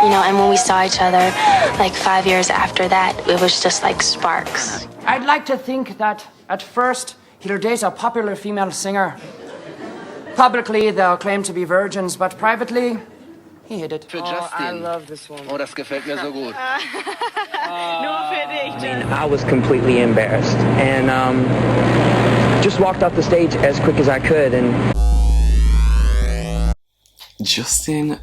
you know, and when we saw each other, like 5 years after that, it was just like sparks. I'd like to think that at first he'll date a popular female singer. Publicly, they'll claim to be virgins, but privately, he hid it. Für Justin. I love this one. Oh, das gefällt mir so gut. I was completely embarrassed and just walked off the stage as quick as I could. And Justin.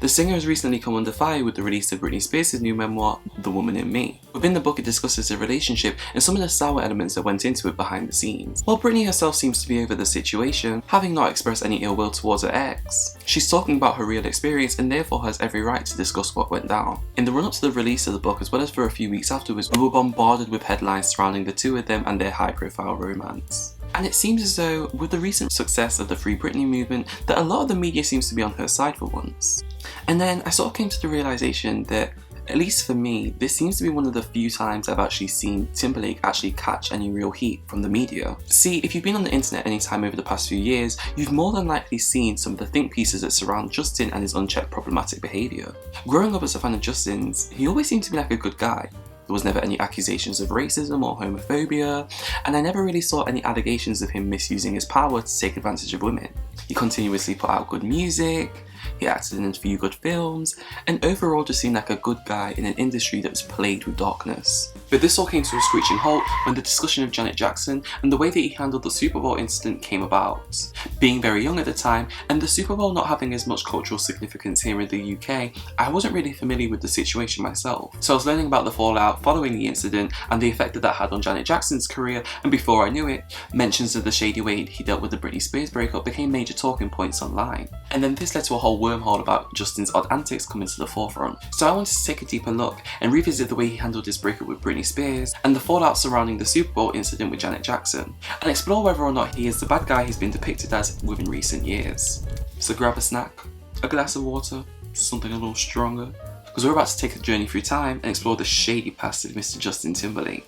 The singer has recently come under fire with the release of Britney Spears' new memoir, The Woman in Me. Within the book, it discusses the relationship and some of the sour elements that went into it behind the scenes. While Britney herself seems to be over the situation, having not expressed any ill will towards her ex, she's talking about her real experience and therefore has every right to discuss what went down. In the run-up to the release of the book, as well as for a few weeks afterwards, we were bombarded with headlines surrounding the two of them and their high-profile romance. And it seems as though, with the recent success of the Free Britney movement, that a lot of the media seems to be on her side for once. And then I sort of came to the realisation that, at least for me, this seems to be one of the few times I've actually seen Timberlake actually catch any real heat from the media. See, if you've been on the internet any time over the past few years, you've more than likely seen some of the think pieces that surround Justin and his unchecked problematic behaviour. Growing up as a fan of Justin's, he always seemed to be like a good guy. There was never any accusations of racism or homophobia, and I never really saw any allegations of him misusing his power to take advantage of women. He continuously put out good music, he acted in a few good films, and overall just seemed like a good guy in an industry that was plagued with darkness. But this all came to a screeching halt when the discussion of Janet Jackson and the way that he handled the Super Bowl incident came about. Being very young at the time, and the Super Bowl not having as much cultural significance here in the UK, I wasn't really familiar with the situation myself. So I was learning about the fallout following the incident and the effect that that had on Janet Jackson's career, and before I knew it, mentions of the shady way he dealt with the Britney Spears breakup became major talking points online. And then this led to a whole wormhole about Justin's odd antics coming to the forefront. So I wanted to take a deeper look and revisit the way he handled his breakup with Britney Spears and the fallout surrounding the Super Bowl incident with Janet Jackson, and explore whether or not he is the bad guy he's been depicted as within recent years. So grab a snack, a glass of water, something a little stronger, because we're about to take a journey through time and explore the shady past of Mr. Justin Timberlake.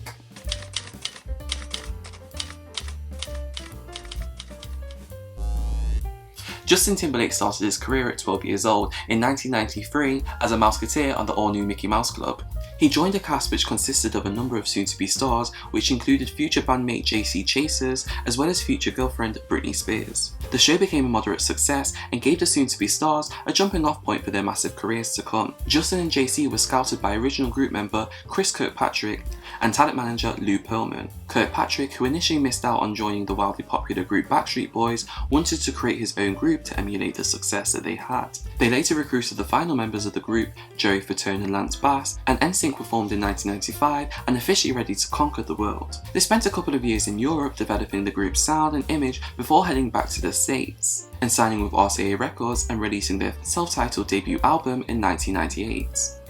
Justin Timberlake started his career at 12 years old in 1993 as a Mouseketeer on the all-new Mickey Mouse Club. He joined a cast which consisted of a number of soon-to-be stars, which included future bandmate JC Chasers as well as future girlfriend Britney Spears. The show became a moderate success and gave the soon-to-be stars a jumping-off point for their massive careers to come. Justin and JC were scouted by original group member Chris Kirkpatrick and talent manager Lou Pearlman. Kirkpatrick, who initially missed out on joining the wildly popular group Backstreet Boys, wanted to create his own group to emulate the success that they had. They later recruited the final members of the group, Joey Fatone and Lance Bass, and NSYNC were formed in 1995 and officially ready to conquer the world. They spent a couple of years in Europe developing the group's sound and image before heading back to the States, and signing with RCA Records and releasing their self-titled debut album in 1998.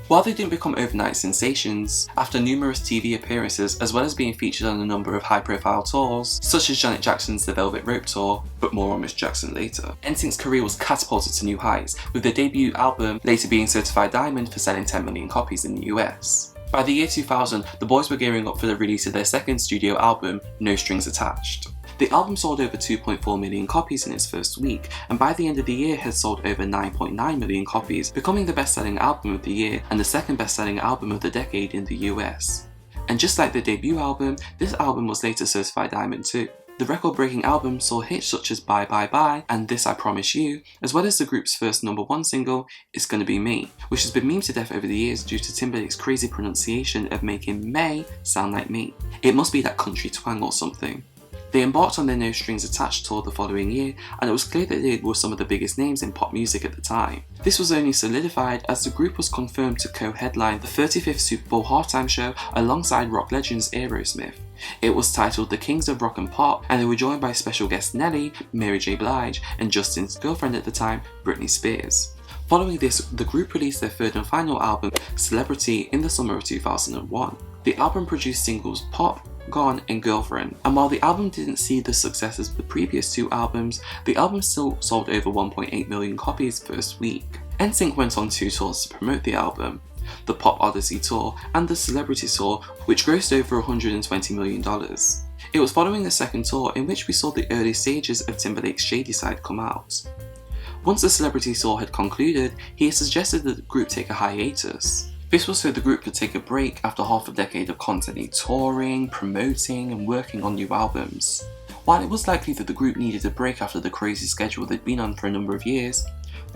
While they didn't become overnight sensations, after numerous TV appearances as well as being featured on a number of high-profile tours, such as Janet Jackson's The Velvet Rope Tour, but more on Miss Jackson later, NSYNC's career was catapulted to new heights, with their debut album later being certified diamond for selling 10 million copies in the US. By the year 2000, the boys were gearing up for the release of their second studio album, No Strings Attached. The album sold over 2.4 million copies in its first week, and by the end of the year had sold over 9.9 million copies, becoming the best-selling album of the year and the second best-selling album of the decade in the US. And just like their debut album, this album was later certified diamond too. The record-breaking album saw hits such as Bye Bye Bye and This I Promise You, as well as the group's first #1 single, It's Gonna Be Me, which has been memed to death over the years due to Timberlake's crazy pronunciation of making May sound like me. It must be that country twang or something. They embarked on their No Strings Attached tour the following year, and it was clear that they were some of the biggest names in pop music at the time. This was only solidified as the group was confirmed to co-headline the 35th Super Bowl halftime show alongside rock legends Aerosmith. It was titled The Kings of Rock and Pop, and they were joined by special guest Nelly, Mary J. Blige, and Justin's girlfriend at the time, Britney Spears. Following this, the group released their third and final album, Celebrity, in the summer of 2001. The album produced singles Pop, Gone and Girlfriend, and while the album didn't see the success as the previous two albums, the album still sold over 1.8 million copies first week. NSYNC went on 2 tours to promote the album, the Pop Odyssey Tour and the Celebrity Tour, which grossed over $120 million. It was following the second tour in which we saw the early stages of Timberlake's shady side come out. Once the celebrity tour had concluded, he suggested that the group take a hiatus. This was so the group could take a break after half a decade of constantly touring, promoting, and working on new albums. While it was likely that the group needed a break after the crazy schedule they'd been on for a number of years,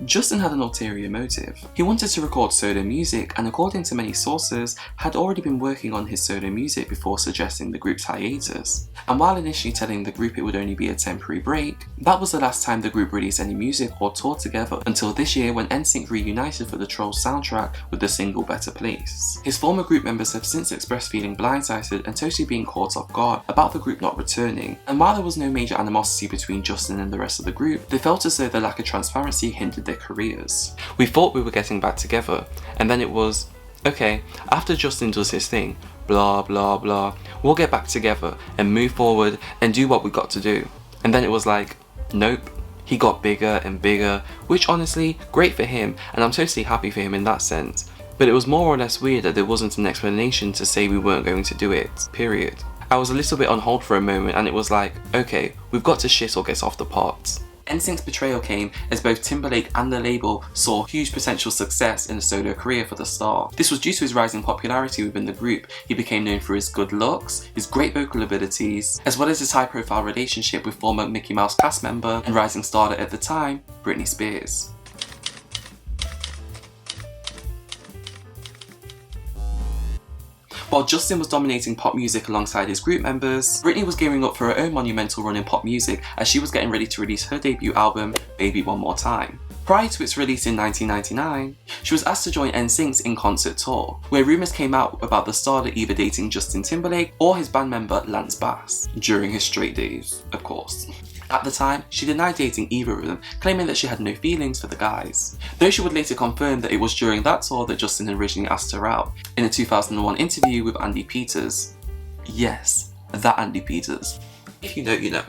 Justin had an ulterior motive. He wanted to record solo music and, according to many sources, had already been working on his solo music before suggesting the group's hiatus. And while initially telling the group it would only be a temporary break, that was the last time the group released any music or toured together until this year when NSYNC reunited for the Trolls soundtrack with the single Better Place. His former group members have since expressed feeling blindsided and totally being caught off guard about the group not returning, and while there was no major animosity between Justin and the rest of the group, they felt as though the lack of transparency hindered their careers. We thought we were getting back together, and then it was, okay, after Justin does his thing, blah blah blah, we'll get back together and move forward and do what we got to do. And then it was like, nope, he got bigger and bigger, which honestly, great for him, and I'm totally happy for him in that sense. But it was more or less weird that there wasn't an explanation to say we weren't going to do it, period. I was a little bit on hold for a moment and it was like, okay, we've got to shit or get off the pot. NSYNC's betrayal came as both Timberlake and the label saw huge potential success in a solo career for the star. This was due to his rising popularity within the group. He became known for his good looks, his great vocal abilities, as well as his high-profile relationship with former Mickey Mouse cast member and rising starlet at the time, Britney Spears. While Justin was dominating pop music alongside his group members, Britney was gearing up for her own monumental run in pop music as she was getting ready to release her debut album, Baby One More Time. Prior to its release in 1999, she was asked to join NSYNC's in-concert tour, where rumours came out about the starlet either dating Justin Timberlake or his band member Lance Bass, during his straight days, of course. At the time, she denied dating either of them, claiming that she had no feelings for the guys. Though she would later confirm that it was during that tour that Justin had originally asked her out, in a 2001 interview with Andy Peters. Yes, that Andy Peters. If you know, you know.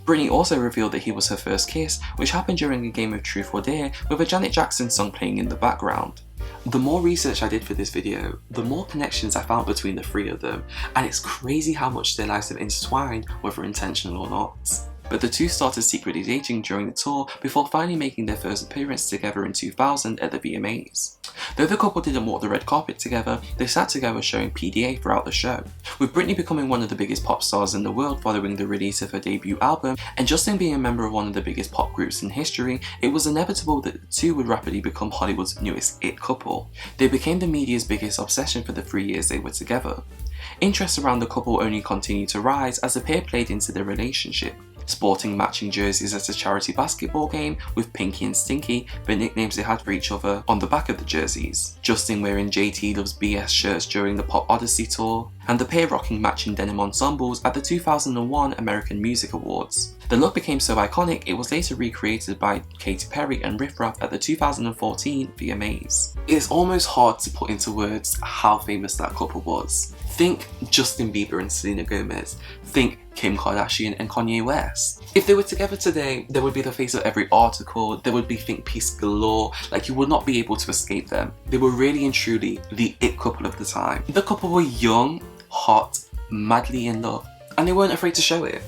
Britney also revealed that he was her first kiss, which happened during a game of Truth or Dare with a Janet Jackson song playing in the background. The more research I did for this video, the more connections I found between the three of them, and it's crazy how much their lives have intertwined, whether intentional or not. But the two started secretly dating during the tour before finally making their first appearance together in 2000 at the VMAs. Though the couple didn't walk the red carpet together, they sat together showing PDA throughout the show, with Britney becoming one of the biggest pop stars in the world following the release of her debut album, and Justin being a member of one of the biggest pop groups in history. It was inevitable that the two would rapidly become Hollywood's newest it couple. They became the media's biggest obsession for the 3 years they were together. Interest around the couple only continued to rise as the pair played into their relationship, sporting matching jerseys at a charity basketball game with Pinky and Stinky, the nicknames they had for each other, on the back of the jerseys, Justin wearing JT Loves BS shirts during the Pop Odyssey tour, and the pair rocking matching denim ensembles at the 2001 American Music Awards. The look became so iconic it was later recreated by Katy Perry and Riff Raff at the 2014 VMAs. It is almost hard to put into words how famous that couple was. Think Justin Bieber and Selena Gomez. Think Kim Kardashian and Kanye West. If they were together today, they would be the face of every article, there would be think piece galore, like you would not be able to escape them. They were really and truly the it couple of the time. The couple were young, hot, madly in love, and they weren't afraid to show it.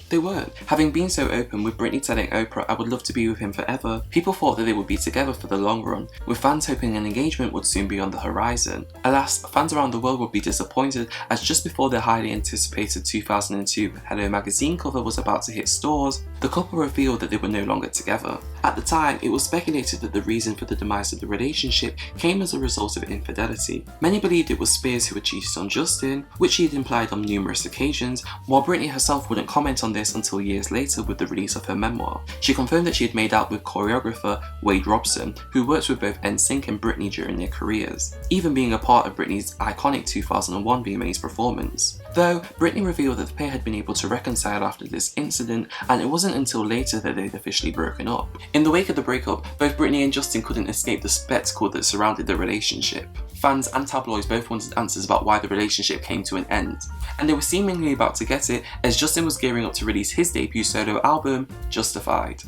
They weren't. Having been so open, with Britney telling Oprah I would love to be with him forever, people thought that they would be together for the long run, with fans hoping an engagement would soon be on the horizon. Alas, fans around the world would be disappointed, as just before their highly anticipated 2002 Hello magazine cover was about to hit stores, the couple revealed that they were no longer together. At the time, it was speculated that the reason for the demise of the relationship came as a result of infidelity. Many believed it was Spears who had cheated on Justin, which he had implied on numerous occasions, while Britney herself wouldn't comment on this until years later with the release of her memoir. She confirmed that she had made out with choreographer Wade Robson, who worked with both NSYNC and Britney during their careers, even being a part of Britney's iconic 2001 VMAs performance. Though, Britney revealed that the pair had been able to reconcile after this incident, and it wasn't until later that they'd officially broken up. In the wake of the breakup, both Britney and Justin couldn't escape the spectacle that surrounded their relationship. Fans and tabloids both wanted answers about why the relationship came to an end, and they were seemingly about to get it as Justin was gearing up to release his debut solo album, Justified.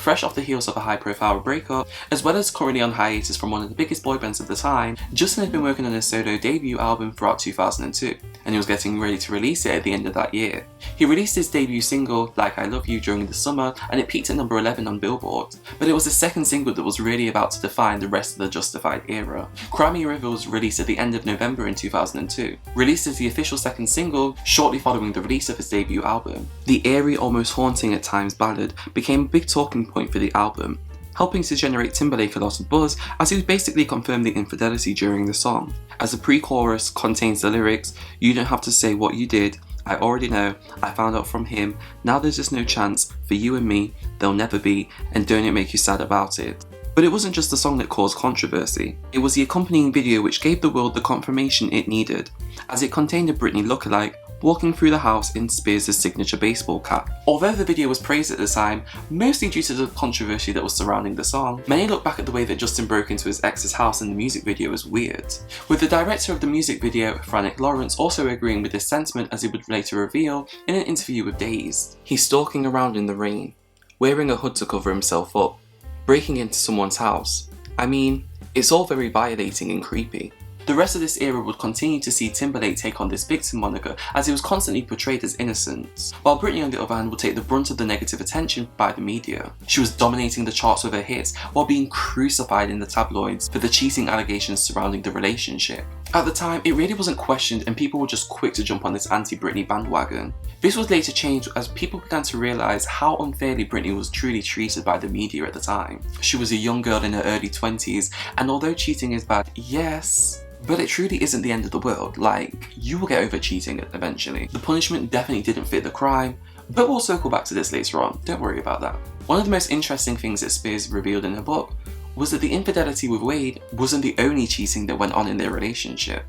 Fresh off the heels of a high-profile breakup, as well as currently on hiatus from one of the biggest boy bands of the time, Justin had been working on his solo debut album throughout 2002, and he was getting ready to release it at the end of that year. He released his debut single, Like I Love You, during the summer, and it peaked at number 11 on Billboard. But it was the second single that was really about to define the rest of the Justified era. Cry Me a River was released at the end of November in 2002, released as the official second single shortly following the release of his debut album. The eerie, almost haunting at times ballad became a big talking point for the album, helping to generate Timberlake a lot of buzz as he would basically confirm the infidelity during the song, as the pre-chorus contains the lyrics, "You don't have to say what you did, I already know, I found out from him, now there's just no chance, for you and me, there'll never be, and don't it make you sad about it." But it wasn't just the song that caused controversy, it was the accompanying video which gave the world the confirmation it needed, as it contained a Britney lookalike walking through the house in Spears' signature baseball cap. Although the video was praised at the time, mostly due to the controversy that was surrounding the song, many look back at the way that Justin broke into his ex's house in the music video as weird, with the director of the music video, Frank Lawrence, also agreeing with this sentiment as he would later reveal in an interview with Dazed. He's stalking around in the rain, wearing a hood to cover himself up, breaking into someone's house. I mean, it's all very violating and creepy. The rest of this era would continue to see Timberlake take on this victim moniker as he was constantly portrayed as innocent, while Britney on the other hand would take the brunt of the negative attention by the media. She was dominating the charts with her hits while being crucified in the tabloids for the cheating allegations surrounding the relationship. At the time, it really wasn't questioned and people were just quick to jump on this anti-Britney bandwagon. This was later changed as people began to realise how unfairly Britney was truly treated by the media at the time. She was a young girl in her early 20s, and although cheating is bad, yes, but it truly isn't the end of the world. Like, you will get over cheating eventually. The punishment definitely didn't fit the crime, but we'll circle back to this later on, don't worry about that. One of the most interesting things that Spears revealed in her book was that the infidelity with Wade wasn't the only cheating that went on in their relationship.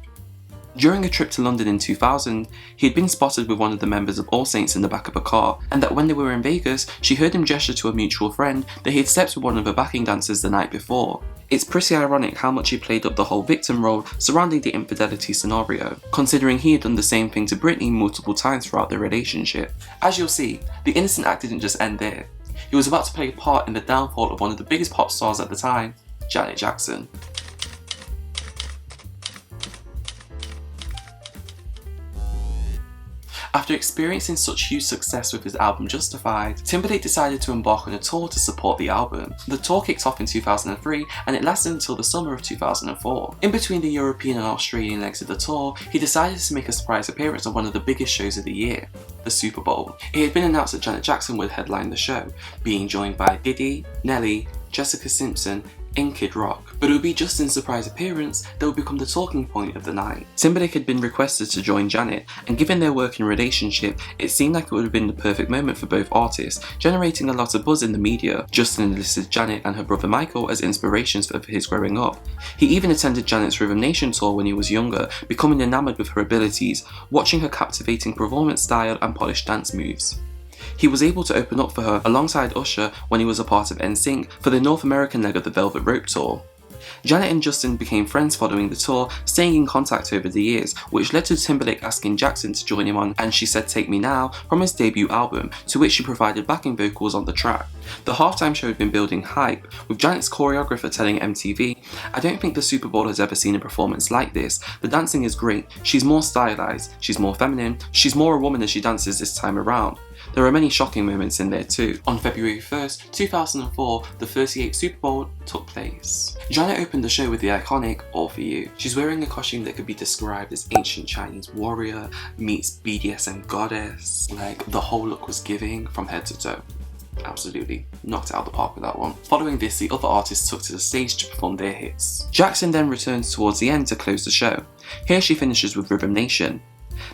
During a trip to London in 2000, he had been spotted with one of the members of All Saints in the back of a car, and that when they were in Vegas, she heard him gesture to a mutual friend that he had slept with one of her backing dancers the night before. It's pretty ironic how much he played up the whole victim role surrounding the infidelity scenario, considering he had done the same thing to Britney multiple times throughout their relationship. As you'll see, the innocent act didn't just end there. He was about to play a part in the downfall of one of the biggest pop stars at the time, Janet Jackson. After experiencing such huge success with his album Justified, Timberlake decided to embark on a tour to support the album. The tour kicked off in 2003 and it lasted until the summer of 2004. In between the European and Australian legs of the tour, he decided to make a surprise appearance on one of the biggest shows of the year, the Super Bowl. It had been announced that Janet Jackson would headline the show, being joined by Diddy, Nelly, Jessica Simpson, and Kid Rock. But it would be Justin's surprise appearance that would become the talking point of the night. Timberlake had been requested to join Janet, and given their working relationship, it seemed like it would have been the perfect moment for both artists, generating a lot of buzz in the media. Justin listed Janet and her brother Michael as inspirations for his growing up. He even attended Janet's Rhythm Nation tour when he was younger, becoming enamored with her abilities, watching her captivating performance style and polished dance moves. He was able to open up for her alongside Usher when he was a part of NSYNC for the North American leg of the Velvet Rope tour. Janet and Justin became friends following the tour, staying in contact over the years, which led to Timberlake asking Jackson to join him on And She Said Take Me Now from his debut album, to which she provided backing vocals on the track. The halftime show had been building hype, with Janet's choreographer telling MTV, "I don't think the Super Bowl has ever seen a performance like this. The dancing is great, she's more stylized, she's more feminine, she's more a woman as she dances this time around." There are many shocking moments in there too. On February 1st, 2004, the 38th Super Bowl took place. Janet opened the show with the iconic All For You. She's wearing a costume that could be described as ancient Chinese warrior meets BDSM goddess. Like, the whole look was giving from head to toe. Absolutely knocked it out of the park with that one. Following this, the other artists took to the stage to perform their hits. Jackson then returns towards the end to close the show. Here she finishes with Rhythm Nation.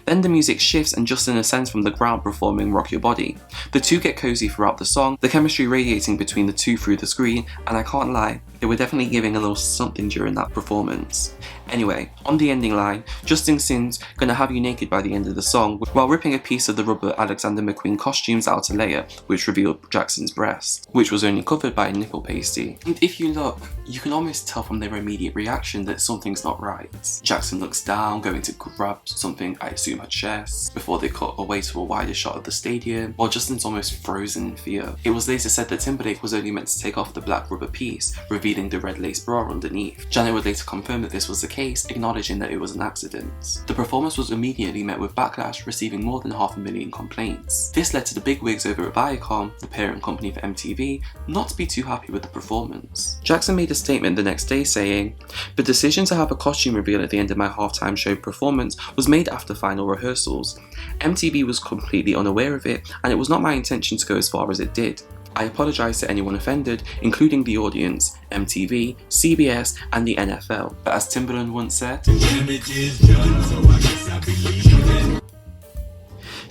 Then the music shifts and Justin ascends from the ground performing Rock Your Body. The two get cozy throughout the song, the chemistry radiating between the two through the screen, and I can't lie, They were definitely giving a little something during that performance. Anyway, on the ending line, Justin sings "Gonna Have You Naked" by the end of the song, while ripping a piece of the rubber Alexander McQueen costume's outer layer, which revealed Jackson's breast, which was only covered by a nipple pasty. And if you look, you can almost tell from their immediate reaction that something's not right. Jackson looks down, going to grab something, I assume her chest, before they cut away to a wider shot of the stadium, while Justin's almost frozen in fear. It was later said that Timberlake was only meant to take off the black rubber piece, revealing the red lace bra underneath. Janet would later confirm that this was the case, acknowledging that it was an accident. The performance was immediately met with backlash, receiving more than 500,000 complaints. This led to the bigwigs over at Viacom, the parent company for MTV, not to be too happy with the performance. Jackson made a statement the next day saying, "The decision to have a costume reveal at the end of my halftime show performance was made after final rehearsals. MTV was completely unaware of it, and it was not my intention to go as far as it did. I apologise to anyone offended, including the audience, MTV, CBS, and the NFL." But as Timberland once said,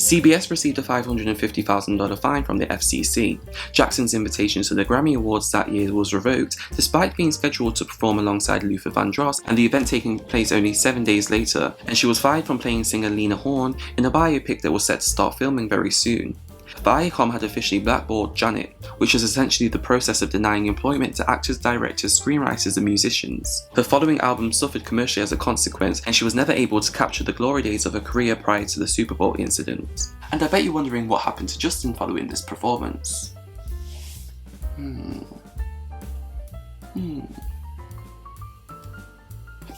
CBS received a $550,000 fine from the FCC. Jackson's invitation to the Grammy Awards that year was revoked, despite being scheduled to perform alongside Luther Vandross, and the event taking place only 7 days later, and she was fired from playing singer Lena Horne in a biopic that was set to start filming very soon. Viacom had officially blackballed Janet, which was essentially the process of denying employment to actors, directors, screenwriters, and musicians. Her following album suffered commercially as a consequence, and she was never able to capture the glory days of her career prior to the Super Bowl incident. And I bet you're wondering what happened to Justin following this performance.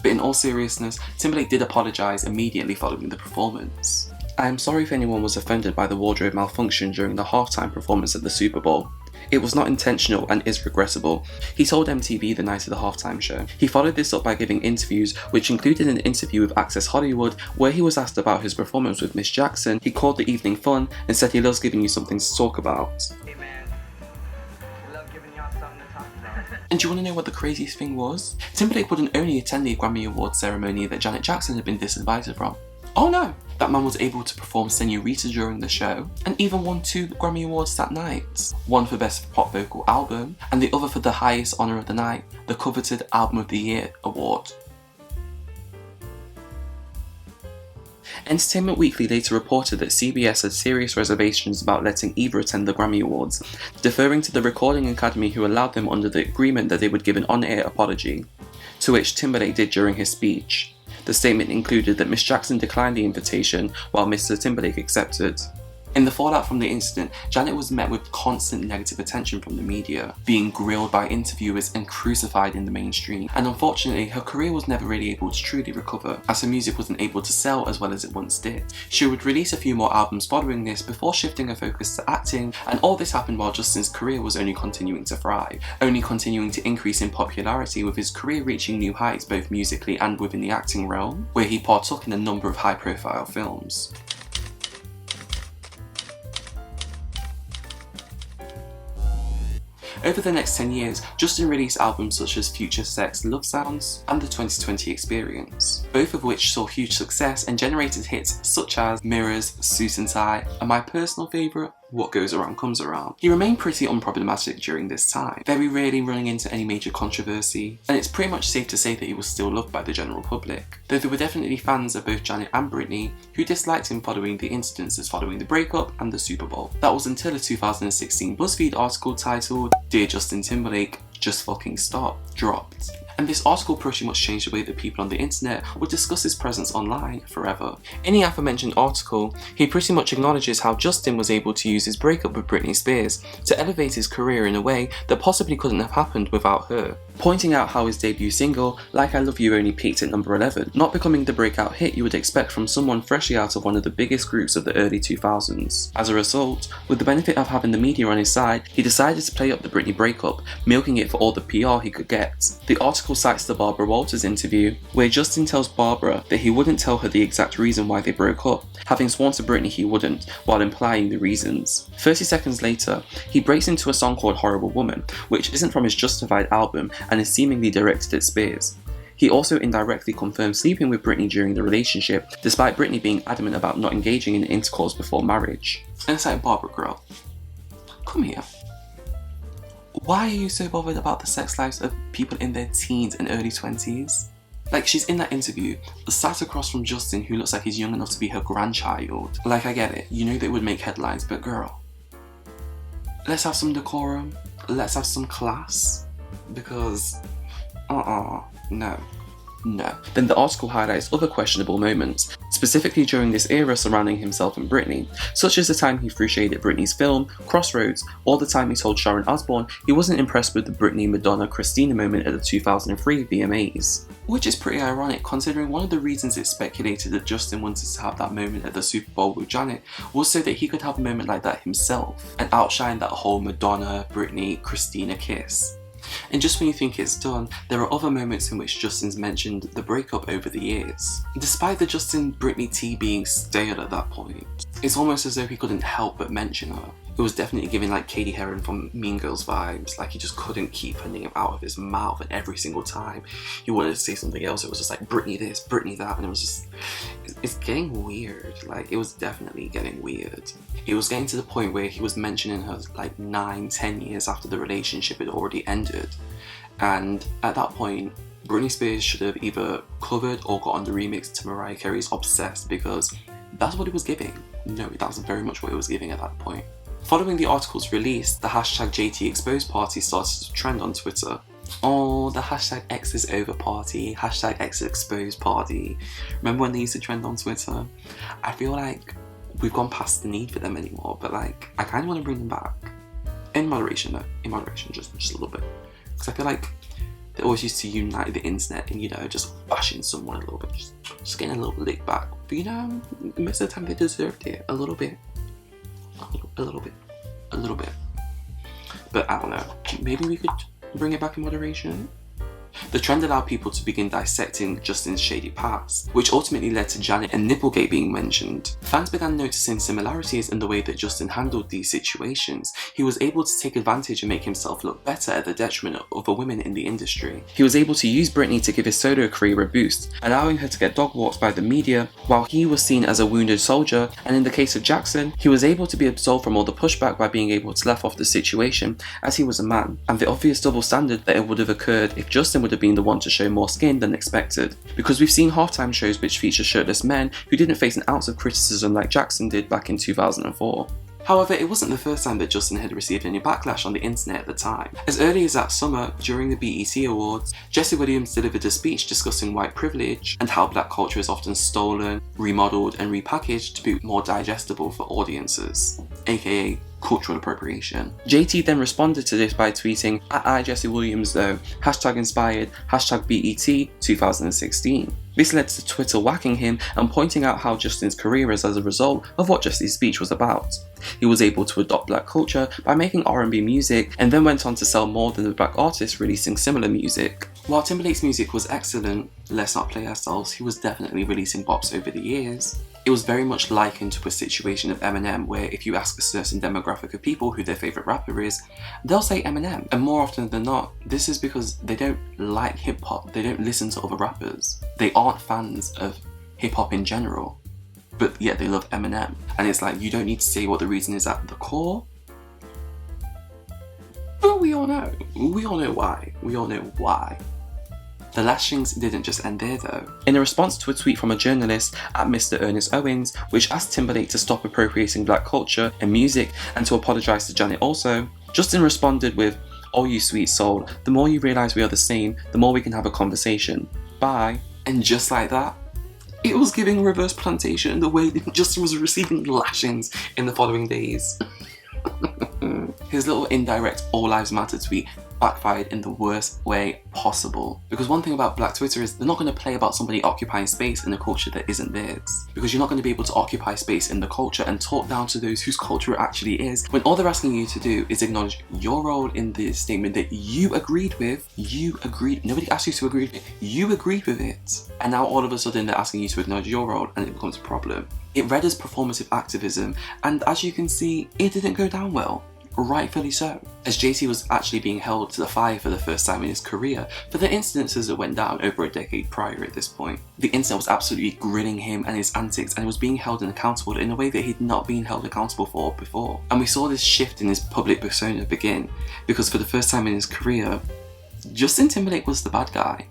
But in all seriousness, Timberlake did apologise immediately following the performance. "I am sorry if anyone was offended by the wardrobe malfunction during the halftime performance at the Super Bowl. It was not intentional and is regrettable," he told MTV the night of the halftime show. He followed this up by giving interviews, which included an interview with Access Hollywood, where he was asked about his performance with Miss Jackson. He called the evening fun and said he loves giving you something to talk about. Hey man, I love giving y'all something to talk about. And do you want to know what the craziest thing was? Timberlake wouldn't only attend the Grammy Awards ceremony that Janet Jackson had been disinvited from. Oh no! That man was able to perform Senorita during the show, and even won 2 Grammy Awards that night. One for Best Pop Vocal Album, and the other for the highest honour of the night, the coveted Album of the Year award. Entertainment Weekly later reported that CBS had serious reservations about letting either attend the Grammy Awards, deferring to the Recording Academy, who allowed them under the agreement that they would give an on-air apology, to which Timberlake did during his speech. The statement included that Miss Jackson declined the invitation while Mr. Timberlake accepted. In the fallout from the incident, Janet was met with constant negative attention from the media, being grilled by interviewers and crucified in the mainstream, and unfortunately her career was never really able to truly recover, as her music wasn't able to sell as well as it once did. She would release a few more albums following this before shifting her focus to acting, and all this happened while Justin's career was only continuing to thrive, only continuing to increase in popularity, with his career reaching new heights both musically and within the acting realm, where he partook in a number of high-profile films. Over the next 10 years, Justin released albums such as Future Sex, Love Sounds, and The 2020 Experience, both of which saw huge success and generated hits such as Mirrors, Suit and Tie, and my personal favourite, What Goes Around Comes Around. He remained pretty unproblematic during this time, very rarely running into any major controversy, and it's pretty much safe to say that he was still loved by the general public, though there were definitely fans of both Janet and Britney who disliked him following the incidences following the breakup and the Super Bowl. That was until a 2016 BuzzFeed article titled "Dear Justin Timberlake, Just Fucking Stop" dropped. And this article pretty much changed the way that people on the internet would discuss his presence online forever. In the aforementioned article, he pretty much acknowledges how Justin was able to use his breakup with Britney Spears to elevate his career in a way that possibly couldn't have happened without her, pointing out how his debut single, Like I Love You, only peaked at number 11, not becoming the breakout hit you would expect from someone freshly out of one of the biggest groups of the early 2000s. As a result, with the benefit of having the media on his side, he decided to play up the Britney breakup, milking it for all the PR he could get. The article cites the Barbara Walters interview, where Justin tells Barbara that he wouldn't tell her the exact reason why they broke up, having sworn to Britney he wouldn't, while implying the reasons. 30 seconds later, he breaks into a song called Horrible Woman, which isn't from his Justified album and is seemingly directed at Spears. He also indirectly confirmed sleeping with Britney during the relationship, despite Britney being adamant about not engaging in intercourse before marriage. And it's like, Barbara girl, come here. Why are you so bothered about the sex lives of people in their teens and early 20s? Like, she's in that interview, sat across from Justin, who looks like he's young enough to be her grandchild. Like, I get it, you know that it would make headlines, but girl, let's have some decorum, let's have some class, because, no. Then the article highlights other questionable moments, specifically during this era surrounding himself and Britney, such as the time he threw shade at Britney's film, Crossroads, or the time he told Sharon Osbourne he wasn't impressed with the Britney-Madonna-Christina moment at the 2003 VMAs. Which is pretty ironic, considering one of the reasons it's speculated that Justin wanted to have that moment at the Super Bowl with Janet was so that he could have a moment like that himself, and outshine that whole Madonna, Britney, Christina kiss. And just when you think it's done, there are other moments in which Justin's mentioned the breakup over the years. Despite the Justin-Britney tea being stale at that point, it's almost as though he couldn't help but mention her. It was definitely giving like Katie Heron from Mean Girls vibes, like he just couldn't keep her name out of his mouth, and every single time he wanted to say something else, it was just like Britney this, Britney that, and it was just, it's getting weird. Like, it was definitely getting weird. It was getting to the point where he was mentioning her like 9-10 years after the relationship had already ended, and at that point Britney Spears should have either covered or got on the remix to Mariah Carey's Obsessed, because that's what it was giving. No, that's very much what it was giving at that point. Following the article's release, the hashtag JTExposed party started to trend on Twitter. Oh, the hashtag X is over party, hashtag X exposed party. Remember when they used to trend on Twitter? I feel like we've gone past the need for them anymore, but like, I kind of want to bring them back. In moderation though, in moderation, just a little bit. Because I feel like they always used to unite the internet and, you know, just bashing someone a little bit, just getting a little lick back. But you know, most of the time they deserved it, a little bit. A little bit. But I don't know, maybe we could bring it back in moderation? The trend allowed people to begin dissecting Justin's shady past, which ultimately led to Janet and Nipplegate being mentioned. Fans began noticing similarities in the way that Justin handled these situations. He was able to take advantage and make himself look better at the detriment of other women in the industry. He was able to use Britney to give his solo career a boost, allowing her to get dog walked by the media, while he was seen as a wounded soldier, and in the case of Jackson, he was able to be absolved from all the pushback by being able to laugh off the situation, as he was a man, and the obvious double standard that it would have occurred if Justin would have been the one to show more skin than expected, because we've seen halftime shows which feature shirtless men who didn't face an ounce of criticism like Jackson did back in 2004. However, it wasn't the first time that Justin had received any backlash on the internet at the time. As early as that summer, during the BET Awards, Jesse Williams delivered a speech discussing white privilege and how black culture is often stolen, remodeled and repackaged to be more digestible for audiences, aka cultural appropriation. JT then responded to this by tweeting @I Jesse Williams though, #inspired, #BET 2016. This led to Twitter whacking him and pointing out how Justin's career is as a result of what Jesse's speech was about. He was able to adopt black culture by making R&B music, and then went on to sell more than the black artists releasing similar music. While Timberlake's music was excellent, let's not play ourselves, he was definitely releasing bops over the years. It was very much likened to a situation of Eminem, where if you ask a certain demographic of people who their favourite rapper is, they'll say Eminem. And more often than not, this is because they don't like hip hop, they don't listen to other rappers. They aren't fans of hip hop in general, but yet they love Eminem. And it's like, you don't need to say what the reason is at the core, but we all know why. We all know why. The lashings didn't just end there though. In a response to a tweet from a journalist at Mr. Ernest Owens, which asked Timberlake to stop appropriating black culture and music and to apologise to Janet also, Justin responded with, "Oh you sweet soul, the more you realise we are the same, the more we can have a conversation. Bye." And just like that, it was giving reverse plantation the way that Justin was receiving lashings in the following days. His little indirect All Lives Matter tweet backfired in the worst way possible. Because one thing about Black Twitter is they're not going to play about somebody occupying space in a culture that isn't theirs. Because you're not going to be able to occupy space in the culture and talk down to those whose culture it actually is, when all they're asking you to do is acknowledge your role in the statement that you agreed with. Nobody asked you to agree with it, you agreed with it. And now all of a sudden they're asking you to acknowledge your role, and it becomes a problem. It read as performative activism, and as you can see, it didn't go down well. rightfully so, as JT was actually being held to the fire for the first time in his career for the incidences that went down over a decade prior at this point. The incident was absolutely grilling him and his antics, and he was being held accountable in a way that he'd not been held accountable for before. And we saw this shift in his public persona begin, because for the first time in his career, Justin Timberlake was the bad guy.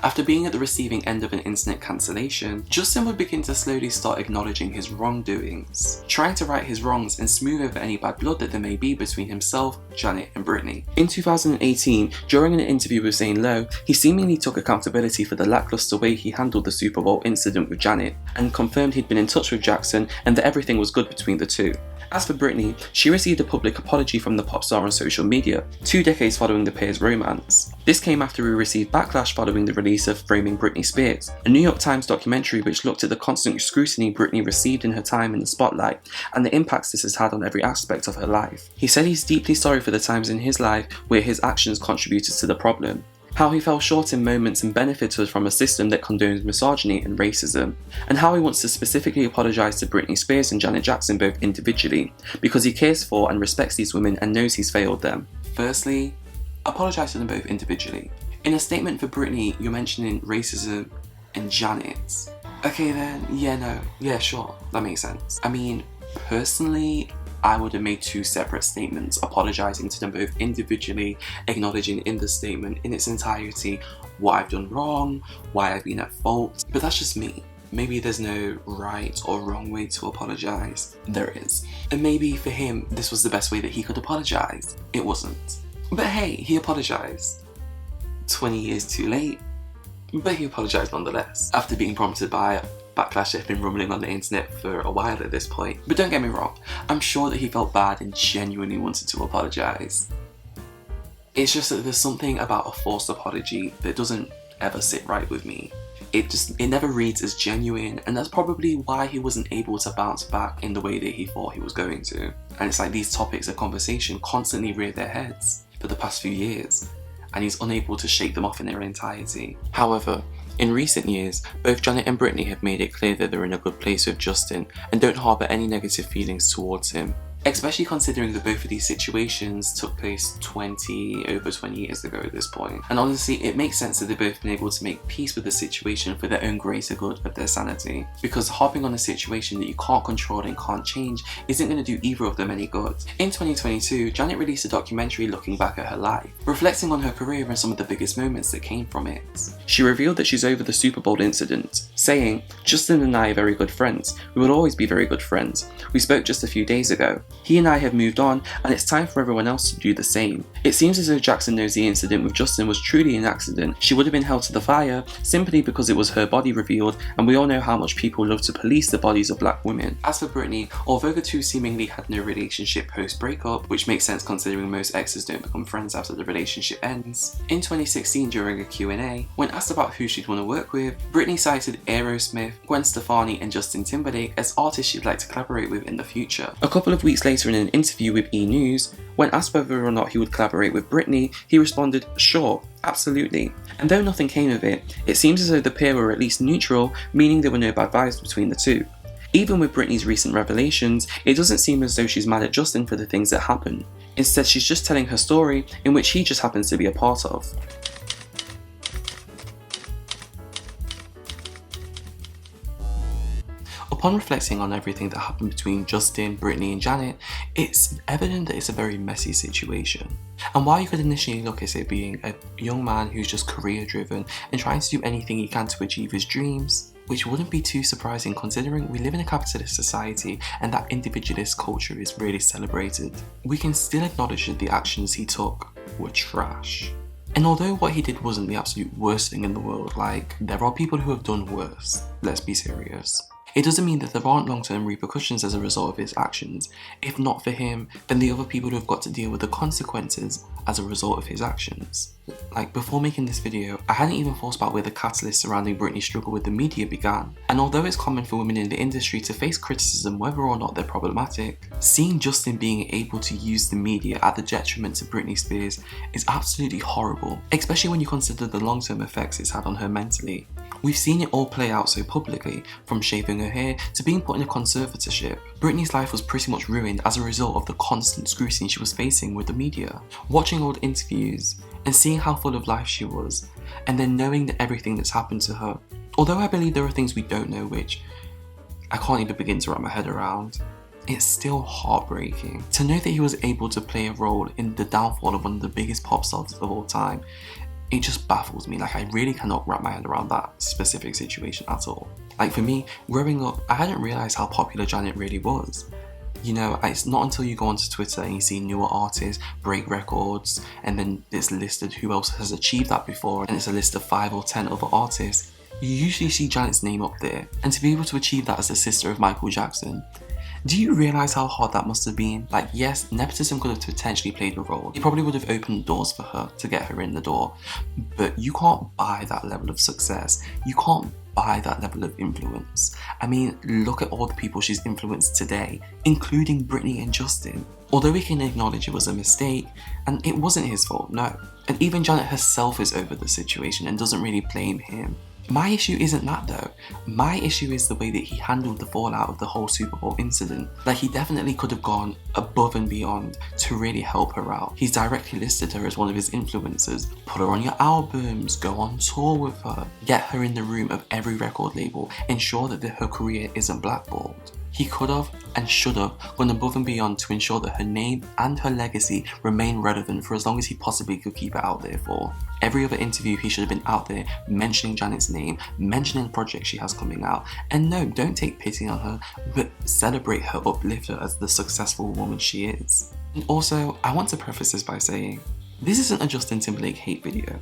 After being at the receiving end of an internet cancellation, Justin would begin to slowly start acknowledging his wrongdoings, trying to right his wrongs and smooth over any bad blood that there may be between himself, Janet and Britney. In 2018, during an interview with Zane Lowe, he seemingly took accountability for the lackluster way he handled the Super Bowl incident with Janet, and confirmed he'd been in touch with Jackson and that everything was good between the two. As for Britney, she received a public apology from the pop star on social media, 2 decades following the pair's romance. This came after we received backlash following the release of Framing Britney Spears, a New York Times documentary which looked at the constant scrutiny Britney received in her time in the spotlight and the impacts this has had on every aspect of her life. He said he's deeply sorry for the times in his life where his actions contributed to the problem, how he fell short in moments and benefited from a system that condones misogyny and racism, and how he wants to specifically apologise to Britney Spears and Janet Jackson both individually, because he cares for and respects these women and knows he's failed them. Firstly, apologise to them both individually. In a statement for Britney, you're mentioning racism and Janet. Okay then, yeah sure, that makes sense. I mean, personally, I would have made 2 separate statements, apologising to them both individually, acknowledging in the statement in its entirety what I've done wrong, why I've been at fault, but that's just me. Maybe there's no right or wrong way to apologise. There is. And maybe for him, this was the best way that he could apologise. It wasn't. But hey, he apologised. 20 years too late, but he apologised nonetheless, after being prompted by backlash that had been rumbling on the internet for a while at this point. But don't get me wrong, I'm sure that he felt bad and genuinely wanted to apologise. It's just that there's something about a forced apology that doesn't ever sit right with me. It never reads as genuine, and that's probably why he wasn't able to bounce back in the way that he thought he was going to. And it's like these topics of conversation constantly rear their heads for the past few years, and he's unable to shake them off in their entirety. However, in recent years, both Janet and Britney have made it clear that they're in a good place with Justin and don't harbour any negative feelings towards him. Especially considering that both of these situations took place over 20 years ago at this point. And honestly, it makes sense that they've both been able to make peace with the situation for their own greater good of their sanity. Because harping on a situation that you can't control and can't change isn't going to do either of them any good. In 2022, Janet released a documentary looking back at her life, reflecting on her career and some of the biggest moments that came from it. She revealed that she's over the Super Bowl incident, saying, "Justin and I are very good friends. We will always be very good friends. We spoke just a few days ago. He and I have moved on, and it's time for everyone else to do the same." It seems as though Jackson knows the incident with Justin was truly an accident. She would have been held to the fire simply because it was her body revealed, and we all know how much people love to police the bodies of black women. As for Britney, although the two seemingly had no relationship post-breakup, which makes sense considering most exes don't become friends after the relationship ends, in 2016 during a Q&A, when asked about who she'd want to work with, Britney cited Aerosmith, Gwen Stefani and Justin Timberlake as artists she'd like to collaborate with in the future. A couple of weeks later in an interview with E! News, when asked whether or not he would collaborate with Britney, he responded, "Sure, absolutely." And though nothing came of it, it seems as though the pair were at least neutral, meaning there were no bad vibes between the two. Even with Britney's recent revelations, it doesn't seem as though she's mad at Justin for the things that happen. Instead, she's just telling her story, in which he just happens to be a part of. Upon reflecting on everything that happened between Justin, Britney and Janet, it's evident that it's a very messy situation. And while you could initially look at it being a young man who's just career driven and trying to do anything he can to achieve his dreams, which wouldn't be too surprising considering we live in a capitalist society and that individualist culture is really celebrated, we can still acknowledge that the actions he took were trash. And although what he did wasn't the absolute worst thing in the world, like, there are people who have done worse, let's be serious. It doesn't mean that there aren't long-term repercussions as a result of his actions. If not for him, then the other people who have got to deal with the consequences as a result of his actions. Like, before making this video, I hadn't even thought about where the catalyst surrounding Britney's struggle with the media began. And although it's common for women in the industry to face criticism whether or not they're problematic, seeing Justin being able to use the media at the detriment to Britney Spears is absolutely horrible, especially when you consider the long-term effects it's had on her mentally. We've seen it all play out so publicly, from shaving her hair to being put in a conservatorship. Britney's life was pretty much ruined as a result of the constant scrutiny she was facing with the media. Watching old interviews and seeing how full of life she was, and then knowing that everything that's happened to her. Although I believe there are things we don't know which I can't even begin to wrap my head around, it's still heartbreaking. To know that he was able to play a role in the downfall of one of the biggest pop stars of all time, it just baffles me. Like, I really cannot wrap my head around that specific situation at all. Like, for me, growing up, I hadn't realised how popular Janet really was. You know, it's not until you go onto Twitter and you see newer artists break records, and then it's listed who else has achieved that before, and it's a list of 5 or 10 other artists, you usually see Janet's name up there. And to be able to achieve that as the sister of Michael Jackson, do you realise how hard that must have been? Like, yes, nepotism could have potentially played a role. It probably would have opened doors for her to get her in the door. But you can't buy that level of success. You can't buy that level of influence. I mean, look at all the people she's influenced today, including Britney and Justin. Although we can acknowledge it was a mistake, and it wasn't his fault, no. And even Janet herself is over the situation and doesn't really blame him. My issue isn't that though. My issue is the way that he handled the fallout of the whole Super Bowl incident. Like, he definitely could have gone above and beyond to really help her out. He's directly listed her as one of his influencers. Put her on your albums, go on tour with her, get her in the room of every record label, ensure that her career isn't blackballed. He could have and should have gone above and beyond to ensure that her name and her legacy remain relevant for as long as he possibly could keep it out there for. Every other interview he should have been out there mentioning Janet's name, mentioning the project she has coming out, and no, don't take pity on her, but celebrate her, uplift her as the successful woman she is. And also, I want to preface this by saying, this isn't a Justin Timberlake hate video.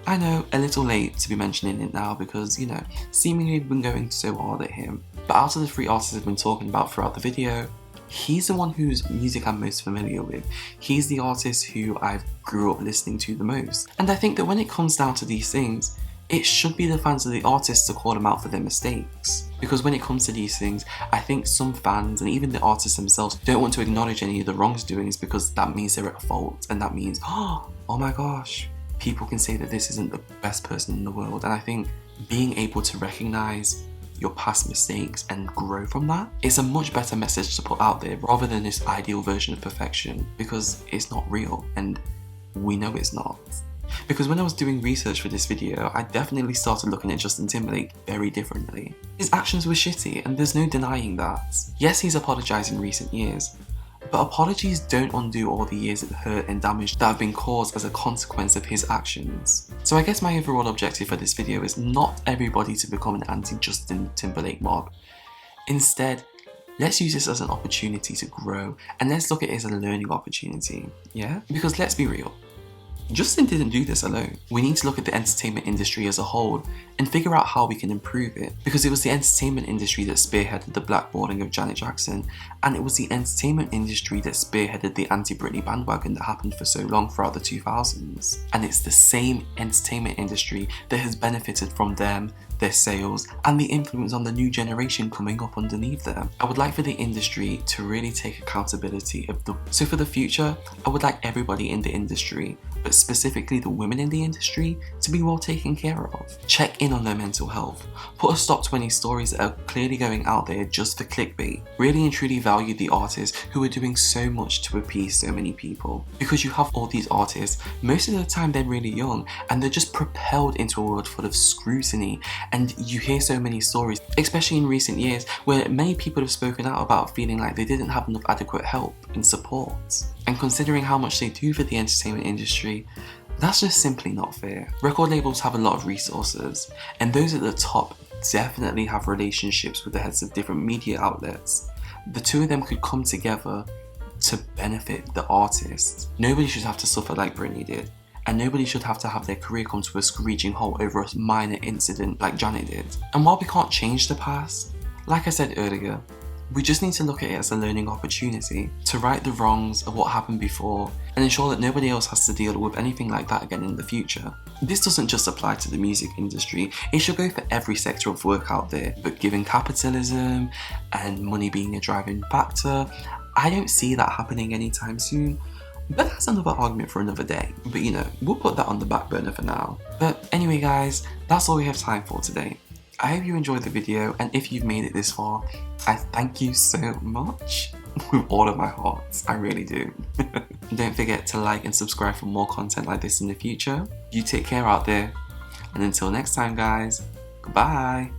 I know, a little late to be mentioning it now because, you know, seemingly we've been going so hard at him. But out of the 3 artists I've been talking about throughout the video, he's the one whose music I'm most familiar with. He's the artist who I've grew up listening to the most. And I think that when it comes down to these things, it should be the fans of the artists to call them out for their mistakes. Because when it comes to these things, I think some fans and even the artists themselves don't want to acknowledge any of the wrongdoings because that means they're at fault, and that means, oh my gosh, people can say that this isn't the best person in the world. And I think being able to recognise your past mistakes and grow from that is a much better message to put out there rather than this ideal version of perfection, because it's not real and we know it's not. Because when I was doing research for this video, I definitely started looking at Justin Timberlake very differently. His actions were shitty and there's no denying that. Yes, he's apologised in recent years, but apologies don't undo all the years of hurt and damage that have been caused as a consequence of his actions. So I guess my overall objective for this video is not everybody to become an anti-Justin Timberlake mob. Instead, let's use this as an opportunity to grow, and let's look at it as a learning opportunity, yeah? Because let's be real, Justin didn't do this alone. We need to look at the entertainment industry as a whole and figure out how we can improve it, because it was the entertainment industry that spearheaded the blackballing of Janet Jackson, and it was the entertainment industry that spearheaded the anti-Britney bandwagon that happened for so long throughout the 2000s. And it's the same entertainment industry that has benefited from them, their sales, and the influence on the new generation coming up underneath them. I would like for the industry to really take accountability of so for the future, I would like everybody in the industry, but specifically the women in the industry, to be well taken care of. Check in on their mental health. Put a stop to any stories that are clearly going out there just for clickbait. Really and truly value the artists who are doing so much to appease so many people. Because you have all these artists, most of the time they're really young and they're just propelled into a world full of scrutiny, and you hear so many stories, especially in recent years, where many people have spoken out about feeling like they didn't have enough adequate help and support. And considering how much they do for the entertainment industry, that's just simply not fair. Record labels have a lot of resources, and those at the top definitely have relationships with the heads of different media outlets. The two of them could come together to benefit the artist. Nobody should have to suffer like Britney did, and nobody should have to have their career come to a screeching halt over a minor incident like Janet did. And while we can't change the past, like I said earlier, we just need to look at it as a learning opportunity to right the wrongs of what happened before and ensure that nobody else has to deal with anything like that again in the future. This doesn't just apply to the music industry, it should go for every sector of work out there. But given capitalism and money being a driving factor, I don't see that happening anytime soon. But that's another argument for another day. But you know, we'll put that on the back burner for now. But anyway guys, that's all we have time for today. I hope you enjoyed the video, and if you've made it this far, I thank you so much. With all of my heart, I really do. Don't forget to like and subscribe for more content like this in the future. You take care out there, and until next time guys, goodbye.